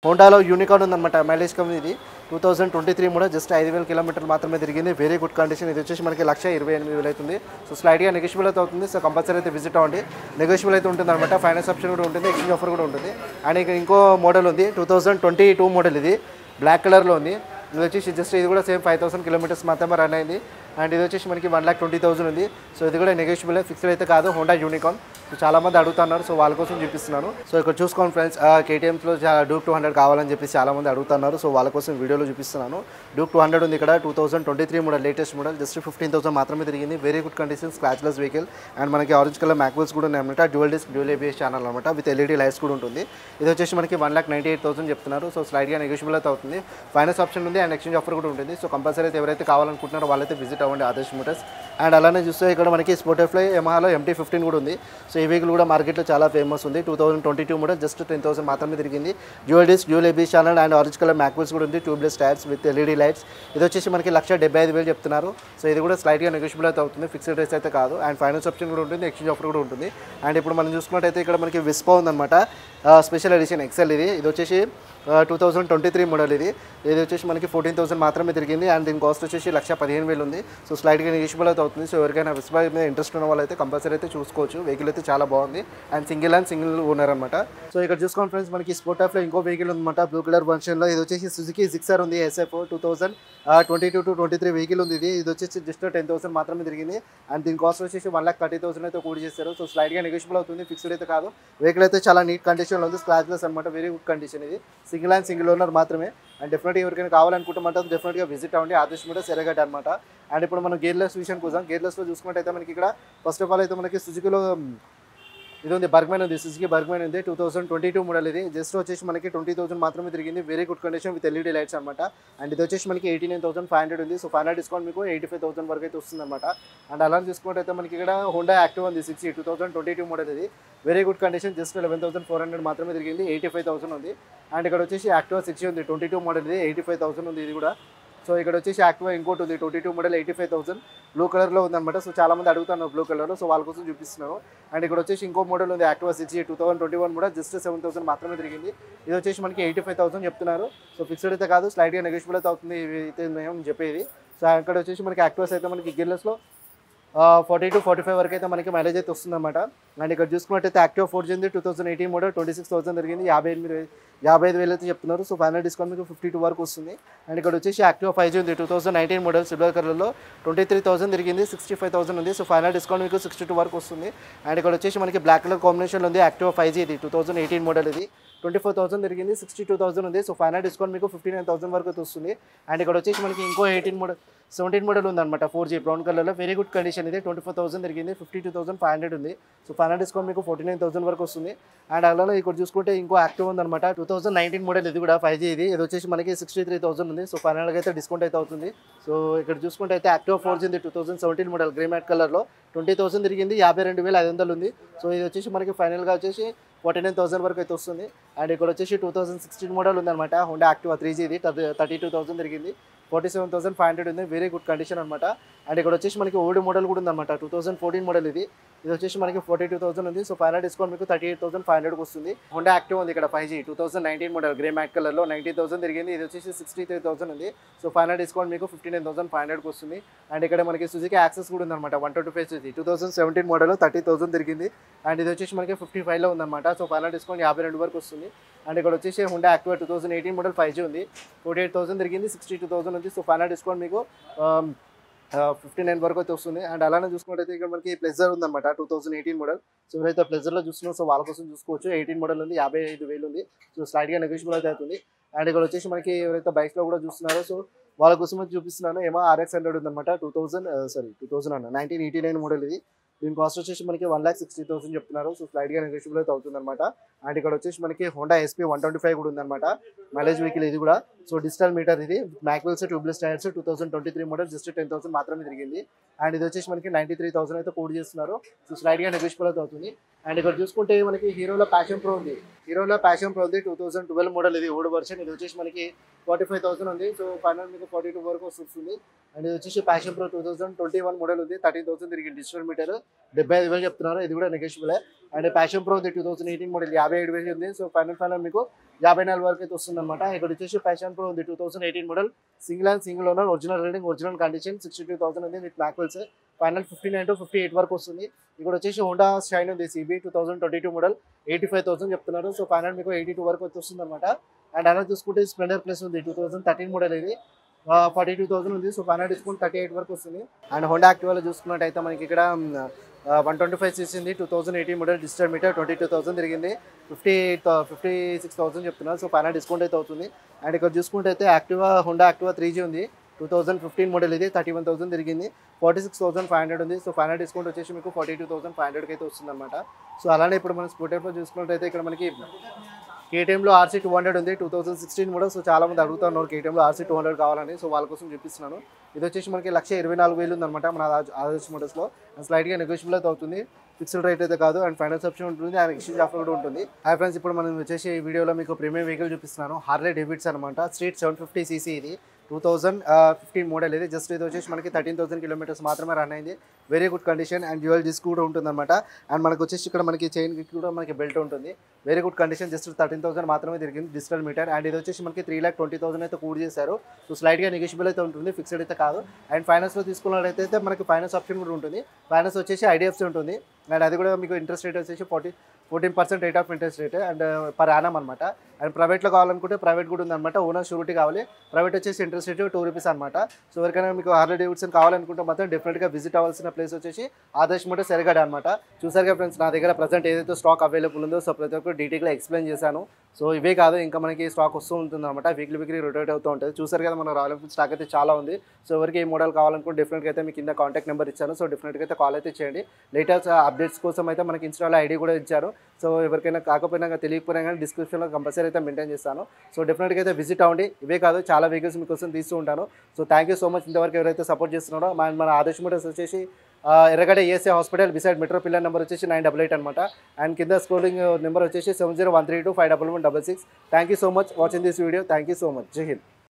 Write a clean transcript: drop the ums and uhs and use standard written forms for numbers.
హోండాలో unicorn ఉందన్నమాట. Mileage company ఇది 2023 model, just 5000 కిలోమీటర్లు మాత్రమే తిరిగింది. Very good condition. ఇది వచ్చేసి మనకి 1,28,000 అవుతుంది. సో స్లైడ్గా నెగోషియబుల్ అయితే అవుతుంది. సో కంపల్సరీ అయితే విజిట్ అవ్వండి. నెగోషియబుల్ అయితే ఉంటుంది అనమాట. ఫైనాన్స్ ఆప్షన్ కూడా ఉంటుంది, ఎక్స్చేంజ్ ఆఫర్ కూడా ఉంటుంది. అండ్ ఇక ఇంకో మోడల్ ఉంది, 2022 మోడల్. ఇది బ్లాక్ కలర్లో ఉంది. ఇది వచ్చేసి జస్ట్ ఇది కూడా సేమ్ 5000 కిలోమీటర్స్ మాత్రమే రన్ అయింది. అండ్ ఇది వచ్చేసి మనకి 1,20,000 ఉంది. సో ఇది కూడా నెగోషియబుల్, ఫిక్స్డ్ అయితే కాదు. Honda unicorn. సో చాలామంది అడుగుతున్నారు, సో వాళ్ళ కోసం చూపిస్తున్నాను. సో ఇక్కడ చూసుకోండి ఫ్రెండ్స్, కేటీఎంలో డూక్ 200 కావాలని చెప్పి చాలామంది అడుగుతున్నారు. సో వాళ్ళ కోసం వీడియోలో చూపిస్తున్నాను. డూక్ 200 ఉంది ఇక్కడ, 2023 మోడల్, లేటెస్ట్ మోడల్. జస్ట్ 15,000 మాత్రమే తిరిగింది. Very good condition, scratchless vehicle. And మనకి ఆరెంజ్ కలర్ మ్యాక్వెల్స్ కూడా ఉన్నాయి అనమాట. Dual disc, dual ABS channel అనమాట, విత్ ఎల్ఈడి లైట్స్ కూడా ఉంటుంది. ఇది వచ్చేసి మనకి 1,98,000 చెప్తున్నారు. సో స్లైడ్గా నెగోషియబుల్ అయితే అవుతుంది. ఫైనాన్స్ ఆప్షన్ ఉంది అండ్ ఎక్స్చేంజ్ ఆఫర్ కూడా ఉంటుంది. సో కంపల్సరీ అయితే ఎవరైతే కావాలనుకుంటున్నారో వాళ్ళైతే విజిట్ అవ్వండి ఆదర్శ్ మోటార్స్. అండ్ అలానే చూస్తే ఇక్కడ మనకి స్పోర్టిఫ్లై యమహాలో MT-15 కూడా ఉంది. సో ఈ వెహికల్ కూడా మార్కెట్లో చాలా ఫేమస్ ఉంది. 2022 మోడల్, జస్ట్ 10,000 మాత్రమే తిరిగింది. Dual disc, dual ABS channel and orange colour mag wheels కూడా ఉంది. Tubeless tyres with LED lights. ఇది వచ్చేసి మనకి 1,75,000 చెప్తున్నారు. సో ఇది కూడా స్లైడ్గా నెగోషియబుల్ అయితే అవుతుంది. ఫిక్స్డ్ రేట్స్ అయితే కాదు. అండ్ ఫైనాన్స్ ఆప్షన్ కూడా ఉంటుంది, ఎక్స్చేంజ్ ఆఫర్ కూడా ఉంటుంది. అండ్ ఇప్పుడు మనం చూసుకున్నట్టయితే ఇక్కడ మనకి విస్పా ఉందన్నమాట. Special edition SXL. ఇది వచ్చేసి 2023 మోడల్. ఇది వచ్చేసి మనకి 14,000 మాత్రమే తిరిగింది. అండ్ దీని కాస్ట్ వచ్చేసి 1,15,000 ఉంది. సో స్లైడ్గా నెగోషియబుల్ అయితే అవుతుంది. సో ఎవరికైనా విస్పా మీద ఇంట్రెస్ట్ ఉన్న వాళ్ళు అయితే కంపల్సరీ అయితే చూసుకోవచ్చు. వెహికల్ అయితే చాలా బాగుంది. అండ్ సింగిల్ ఓనర్ అనమాట. సో ఇక్కడ చూసుకోండి ఫ్రెండ్స్, మనకి స్పోర్టాఫ్లో ఇంకో వెహికల్ ఉందన్నమాట, బ్లూ కలర్ వర్షన్లో. ఇది వచ్చేసి సుజుకి జిక్సర్ ఉంది, SF 2022-23 వెహికల్ ఉంది. ఇది వచ్చేసి జస్ట్ 10,000 మాత్రమే తిరిగింది. అండ్ దీని కాస్ట్ వచ్చేసి 1,30,000 అయితే కూడి చేస్తారు. సో స్లైడ్గా నెగోషియబుల్ అవుతుంది, ఫిక్స్డ్ అయితే కాదు. వెహికల్ అయితే చాలా నీట్ కండిషన్లో ఉంది, స్క్రాచ్లెస్ అనమాట. Very good condition. ఇది సింగిల్ ఓనర్ మాత్రమే. అండ్ డెఫినెట్గా ఎవరికైనా కావాలనుకుంటామంటే డెఫినెట్గా విజిట్ అవ్వండి ఆదర్శ్ మోటార్స్, ఎర్రగడ్డ అనమాట. అండ్ ఇప్పుడు మనం గేర్లెస్ విషయానికి కోసం, గేర్లెస్లో చూసుకున్నట్టయితే మనకి ఇక్కడ ఫస్ట్ ఆఫ్ ఆల్ అయితే మనకి సుజుకిలో ఇది ఉంది, బర్గ్మ్యాన్ ఉంది, సుజుకి బర్గ్మ్యాన్ ఉంది. 2022 మోడల్. ఇది జస్ట్ వచ్చేసి మనకి 20,000 మాత్రమే తిరిగింది. Very good condition with LED lights అనమాట. అండ్ ఇది వచ్చేసి మనకి 89,500 ఉంది. సో 500 డిస్కౌంట్ మీకు 85,000 వరకు అయితే వస్తుంది అనమాట. అండ్ అలా చూసుకున్నట్టయితే మనకి ఇక్కడ హోండా యాక్టివ్ ఉంది, 60 2022 మోడల్. ఇది వెరీ గుడ్ కండిషన్, జస్ట్ 11,400 మాత్రమే తిరిగింది. 85,000 ఉంది. అండ్ ఇక్కడ వచ్చేసి యాక్టివా 60 ఉంది, 22 మోడల్. ఇది 85,000 ఉంది. ఇది కూడా సో ఇక్కడ వచ్చేసి యాక్టివా ఇంకోటి ఉంది, 22 మోడల్, 85,000 బ్లూ కలర్లో ఉందన్నమాట. సో చాలామంది అడుగుతున్నారు బ్లూ కలర్లో, సో వాళ్ళ కోసం చూపిస్తున్నాను. అండ్ ఇక్కడ వచ్చేసి ఇంకో మోడల్ ఉంది, యాక్టివా 60 2021 మోడల్, జస్ట్ 7,000 మాత్రమే తిరిగింది. ఇది వచ్చేసి మనకి 85,000 చెప్తున్నారు. సో ఫిక్స్డ్ అయితే కాదు, స్లైడ్గా నెగోషియబుల్ అయితే అవుతుంది. ఇవి అయితే మేము చెప్పేది. సో అక్కడ వచ్చేసి మనకి యాక్టివాస్ అయితే మనకి గేర్లెస్లో 40-45 వరకు అయితే మనకి మైలేజ్ అయితే వస్తుందన్నమాట. అండ్ ఇక్కడ చూసుకున్నట్టయితే యాక్టివా 4G ఉంది, 2018 మోడల్, 26,000 తిరిగింది. 55,000 అయితే చెప్తున్నారు. సో ఫైనల్ డిస్కౌంట్ మీకు 52 వరకు వస్తుంది. అండ్ ఇక్కడ వచ్చేసి యాక్టివా 5G ఉంది, 2019 మోడల్, సిల్వర్ కలర్లో, 23,000 తిరిగింది. 65,000 ఉంది. సో ఫైనల్ డిస్కౌంట్ మీకు 62 వరకు వస్తుంది. అండ్ ఇక్కడ వచ్చేసి మనకి బ్లాక్ కలర్ కాంబినేషన్లో ఉంది యాక్టివా 5G. ఇది 2018 మోడల్. ఇది 24,000 తిరిగింది. 62,000 ఉంది. సో ఫైనల్ డిస్కౌంట్ మీకు 59,000 వరకు అయితే వస్తుంది. అండ్ ఇక్కడ వచ్చేసి మనకి ఇంకో 17 మోడల్ ఉందన్నమాట, 4G బ్రౌన్ కలర్లో. Very good condition. ఇది 24,000 తిరిగింది. 52,500 ఉంది. సో ఫైనల్ డిస్కౌంట్ మీకు 49,000 వరకు వస్తుంది. అండ్ అలానే ఇక్కడ చూసుకుంటే ఇంకో యాక్టివ్ ఉందన్నమాట, 2019 మోడల్. ఇది కూడా 5G. ఇది వచ్చేసి మనకి 63,000 ఉంది. సో ఫైనల్గా అయితే డిస్కౌంట్ అయితే అవుతుంది. సో ఇక్కడ చూసుకుంటే అయితే యాక్టివ్ 4G ఉంది, 2017 మోడల్, గ్రే మ్యాట్ కలర్లో, 20,000 తిరిగింది. 52,500 ఉంది. సో ఇది వచ్చేసి మనకి ఫైనల్గా వచ్చేసి 49,000 వరకు అయితే వస్తుంది. అండ్ ఇక్కడ వచ్చేసి 2016 మోడల్ ఉందన్నమాట, హోండా యాక్టివా 3G. ఇది 32,000 తిరిగింది. 47,500 ఉంది. వెరీ గుడ్ కండిషన్ అనమాట. అండ్ ఇక్కడ వచ్చేసి మనకి ఓల్డ్ మోడల్ కూడా ఉందన్నమాట, 2014 మోడల్. ఇది వచ్చేసి మనకి 42,000 ఉంది. సో ఫైనల్ డిస్కౌంట్ మీకు 38,500 వస్తుంది. హోండా యాక్టివ్ ఉంది ఇక్కడ 5G, 2019 మోడల్, గ్రే మ్యాట్ కలర్లో, 90,000 తిరిగింది. ఇది వచ్చేసి 63,000 ఉంది. సో ఫైనల్ డిస్కౌంట్ మీకు 59,500 వస్తుంది. అండ్ ఇక్కడ మనకి సుజుకి యాక్సెస్ కూడా ఉందన్నమాట, 125 cc, 2017 మోడల్, 30,000 తిరిగింది. అండ్ ఇది వచ్చేసి మనకి 55లో ఉందన్నమాట. సో ఫైనల్ డిస్కౌంట్ 52 వరకు వస్తుంది. అండ్ ఇక్కడ వచ్చేసి హోండా యాక్టివా 2018 మోడల్ 5G ఉంది, 48,000 తిరిగింది. 62,000 ఉంది. సో ఫైనల్ డిస్కౌంట్ మీకు 59 వరకు అయితే వస్తుంది. అండ్ అలానే చూసుకున్నట్టయితే ఇక్కడ మనకి ప్లెజర్ ఉందన్నమాట, 2018 మోడల్. సో ఎవరైతే ప్లెజర్లో చూస్తున్నారో సో వాళ్ళ కోసం చూసుకోవచ్చు. 18 మోడల్ ఉంది, 55,000 ఉంది. సో స్లైడ్గా నెగోషియబుల్ అయితే అవుతుంది. అండ్ ఇక్కడ వచ్చేసి మనకి ఎవరైతే బైక్స్లో కూడా చూస్తున్నారో సో వాళ్ళ కోసం చూపిస్తున్నాను. ఏమో RX 100 ఉందన్నమాట, 1989 మోడల్. ఇది దీని కాస్ట్ వచ్చేసి మనకి 1,60,000 చెప్తున్నారు. సో స్లైడ్గా నెగోషియబుల్ అయితే అవుతుంది అనమాట. అండ్ ఇక్కడ వచ్చేసి మనకి హోండా SP 125 కూడా ఉందన్నమాట, మైలేజ్ వెహికల్. ఇది కూడా సో డిజిటల్ మీటర్. ఇది మ్యాక్వెల్స్, ట్యూబ్లెస్ టైర్స్, 2023 మోడల్, జస్ట్ 10,000 మాత్రమే తిరిగింది. అండ్ ఇది వచ్చేసి మనకి 93,000 అయితే కోడ్ చేస్తున్నారు. సో స్లైడ్గా నెగోషియబుల్ అయితే అవుతుంది. అండ్ ఇక్కడ చూసుకుంటే మనకి హీరోలో ప్యాషన్ ప్రో ఉంది, 2012 మోడల్. ఇది ఓల్డ్ వర్షన్. ఇది వచ్చేసి మనకి 45,000 ఉంది. సో ఫైనల్ మీకు 42 వరకు వస్తుంది. అండ్ ఇది వచ్చేసి ప్యాషన్ ప్రో 2021 మోడల్ ఉంది, 13,000 తిరిగింది, డిజిటల్ మీటర్. 75,000 చెప్తున్నారు. ఇది కూడా నెగోషియబులే. అండ్ ప్యాషన్ ప్రో ఉంది 2018 మోడల్ 57,000 ఉంది. సో ఫైనల్ మీకు 54 వరకు అయితే వస్తుందన్నమాట. ఇక్కడ వచ్చేసి ప్యాషన్ ప్రో ఉంది 2018 model single owner original reading original condition 62,000 ఉంది విత్ మ్యాక్వెల్స్. ఫైనల్ 59 to 58 వరకు వస్తుంది. ఇక్కడ వచ్చేసి హోండా షైన్ ఉంది CB 2022 మోడల్ 85,000 చెప్తున్నారు. సో ఫైనల్ మీకు 82 వరకు వస్తుంది అనమాట. అండ్ అలా చూసుకుంటే స్ప్లెండర్ ప్లస్ ఉంది 2013 మోడల్ ఇది 42,000 ఉంది. సో ఫైనల్ డిస్కౌంట్ 38 వరకు వస్తుంది. అండ్ హోండా యాక్టివాలో చూసుకున్నట్టయితే మనకి ఇక్కడ 125cc ఉంది 2018 మోడల్ డిజిటల్ మీటర్ 22,000 తిరిగింది 56,000 చెప్తున్నారు. సో ఫైనల్ డిస్కౌంట్ అయితే అవుతుంది. అండ్ ఇక్కడ చూసుకుంటే అయితే హోండా యాక్టివా 3G ఉంది 2015 మోడల్ ఇది 31,000 తిరిగింది 46,500 ఉంది. సో ఫైనల్ డిస్కౌంట్ వచ్చేసి మీకు 42,500 అయితే వస్తుంది అనమాట. సో అలానే ఇప్పుడు మనం స్కూటర్లో చూసుకున్నట్టయితే ఇక్కడ మనకి KTMలో RC 200 ఉంది 2016 మోడల్. సో చాలా మంది అడుగుతున్నారు KTMలో RC 200 కావాలని. సో వాళ్ళ కోసం చూపిస్తున్నాను. ఇది వచ్చేసి మనకి 1,24,000 ఉందన్నమాట మన ఆదర్శ్ మోడల్స్లో. స్లైడ్గా నెగోషియబుల్ అయితే అవుతుంది. ఫిక్స్డ్ రేట్ అయితే కాదు. అండ్ ఫైనాన్స్ ఆప్షన్ ఉంటుంది అండ్ ఎక్స్చేంజ్ ఆఫర్ కూడా ఉంటుంది. హాయ్ ఫ్రెండ్స్, ఇప్పుడు మనం వచ్చేసి ఈ వీడియోలో మీకు ప్రీమియం వెహికల్ చూపిస్తున్నాను. హార్లీ డేవిడ్సన్ అనమాట. స్ట్రీట్ 750cc ఇది 2015 మోడల్ ఇది. జస్ట్ ఇది వచ్చేసి మనకి 13,000 కిలోమీటర్స్ మాత్రమే రన్ అయింది. Very good condition and dual disc కూడా ఉంటుంది అనమాట. అండ్ మనకు వచ్చేసి ఇక్కడ మనకి చైన్ కూడా మనకి బెల్ట్ ఉంటుంది. Very good condition. జస్ట్ 13,000 మాత్రమే తిరిగింది డిజిటల్ మీటర్. అండ్ ఇది వచ్చేసి మనకి 3,20,000 అయితే కూడ్ చేశారు. సో స్లైడ్గా నెగోషియబుల్ అయితే ఉంటుంది, ఫిక్స్డ్ అయితే కాదు. అండ్ ఫైనాన్స్లో తీసుకున్నట్టయితే మనకి ఫైనాన్స్ ఆప్షన్ కూడా ఉంటుంది. ఫైనాన్స్ వచ్చేసి IDFC ఉంటుంది. అండ్ అది కూడా మీకు ఇంట్రెస్ట్ రేట్ వచ్చేసి 14% rate of interest rate and per annum అనమాట. అండ్ ప్రైవేట్లో కావాలనుకుంటే ప్రైవేట్ కూడా ఉందన్నమాట. ఓనర్ షూరిటీ కావాలి. ప్రైవేట్ వచ్చేసి ఇంట్రెస్ట్ రేట్ 2 రూపీస్ అనమాట. సో ఎవరికైనా మీకు హార్లీ డేవిడ్సన్ కావాలనుకుంటే మాత్రం డెఫినెట్గా విజిట్ అవ్వాల్సిన ప్లేస్ వచ్చేసి ఆదర్శ్ మోటార్స్ ఎరగడ అనమాట. చూసారుగా ఫ్రెండ్స్, నా దగ్గర ప్రజెంట్ ఏదైతే స్టాక్ అవైలబుల్ ఉందో సో ప్రతి ఒక్కరు డీటెయిల్గా ఎక్స్ప్లెయిన్ చేశాను. సో ఇవే కాదు, ఇంకా మనకి స్టాక్ వస్తూ ఉంటుంది అనమాట. వీక్లీ రొటేట్ అవుతూ ఉంటుంది. చూసారు కదా, మన రాయల్ ఎన్ఫీల్డ్ స్టాక్ అయితే చాలా ఉంది. సో ఎవరికి ఏ మోడల్ కావాలనుకుంటే డెఫినెట్గా అయితే మీకు కింద కాంటాక్ట్ నెంబర్ ఇచ్చాను. సో డెఫినెట్గా అయితే కాల్ అయితే చేయండి. లేటెస్ట్ అప్డేట్స్ కోసం అయితే మనకి ఇన్స్టాలో ID కూడా ఇచ్చారు. సో ఎవరికైనా కాకపోయినా తెలియకపోయినా కానీ డిస్క్రిప్షన్లో కంపల్సరీ అయితే మెయింటైన్ చేస్తాను. సో డెఫినెట్గా అయితే విజిట్ అవ్వండి. ఇవే కాదు, చాలా వెహికల్స్ మీకోసం తీస్తూ ఉంటాను. So thank you so much ఇంతవరకు ఎవరైతే సపోర్ట్ చేస్తున్నారో. మన ఆదర్శ్ మోటార్స్ వచ్చేసి ఎర్రగడ్డ ESA hospital beside metro pillar number వచ్చేసి 988 అనమాట. అండ్ కింద స్క్రోలింగ్ నెంబర్ వచ్చేసి 7013251166. Thank you so much watching this video. Thank you so much. జై హింద్.